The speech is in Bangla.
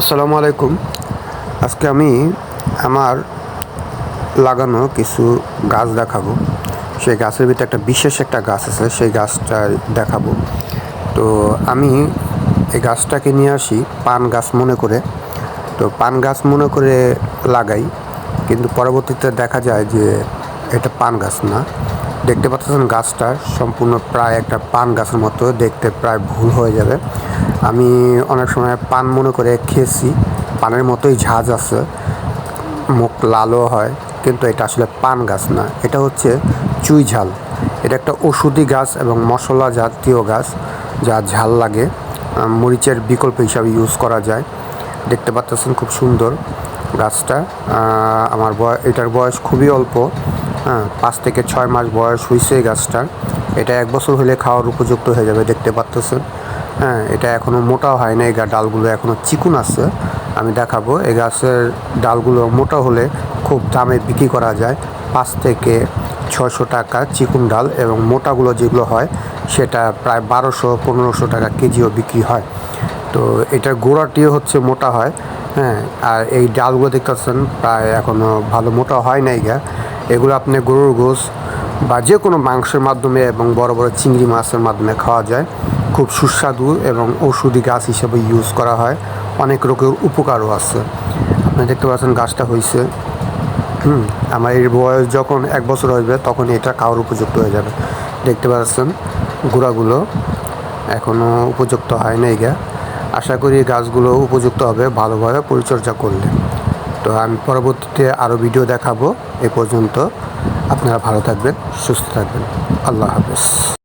আসসালামু আলাইকুম। আজকে আমি আমার লাগানো কিছু গাছ দেখাবো। সেই গাছের ভিতরে একটা বিশেষ একটা গাছ আছে, সেই গাছটা দেখাবো। তো আমি এই গাছটাকে নিয়ে আসি পান গাছ মনে করে। তো পান গাছ মনে করে লাগাই, কিন্তু পরবর্তীতে দেখা যায় যে এটা পান গাছ না। দেখতে পাচ্ছেন গাছটা সম্পূর্ণ প্রায় একটা পান গাছের মতো দেখতে, প্রায় ভুল হয়ে যাবে। আমি অনেক সময় পান মনে করে খেয়েছি, পানের মতোই ঝাঁজ আছে, মুখ লালও হয়, কিন্তু এটা আসলে পান গাছ না, এটা হচ্ছে চুই ঝাল। এটা একটা ওষুধি গাছ এবং মশলা জাতীয় গাছ, যা ঝাল লাগে, মরিচের বিকল্প হিসাবে ইউজ করা যায়। দেখতে পাচ্ছেন খুব সুন্দর গাছটা। এটার বয়স খুবই অল্প, 5 থেকে 6 মাস বয়স হয়েছে এই গাছটার। এটা 1 বছর হলে খাওয়ার উপযুক্ত হয়ে যাবে, দেখতে পাচ্ছেন। এটা এখনও মোটা হয় না, এই ডালগুলো এখনও চিকুন আছে। আমি দেখাবো এই গাছের ডালগুলো মোটা হলে খুব দামে বিক্রি করা যায়, 5 থেকে 600 টাকা চিকুন ডাল, এবং মোটাগুলো যেগুলো হয় সেটা প্রায় 1200-1500 টাকা কেজিও বিক্রি হয়। তো এটার গোড়াটিও হচ্ছে মোটা হয়। আর এই ডালগুলো দেখতেছেন প্রায় এখনও ভালো মোটা হয় নাই গা। এগুলো আপনি গরুর গোশ বা যে কোনো মাংসের মাধ্যমে এবং বড় বড় চিংড়ি মাছের মাধ্যমে খাওয়া যায়। খুব সুস্বাদু এবং ঔষধি গাছ হিসেবে ইউজ করা হয়, অনেক রোগের উপকারও আছে। আপনি দেখতে পাচ্ছেন গাছটা হয়েছে। আমার এর বয়স যখন 1 বছর হইবে তখন এটা খাওয়ার উপযুক্ত হয়ে যাবে। দেখতে পাচ্ছেন গোড়াগুলো এখনও উপযুক্ত হয় নাই গা। আশা করি গাছগুলো উপযুক্ত হবে ভালোভাবে পরিচর্যা করলে। তো আমি পরবর্তীতে আরও ভিডিও দেখাবো। এ পর্যন্ত আপনারা ভালো থাকবেন, সুস্থ থাকবেন। আল্লাহ হাফেজ।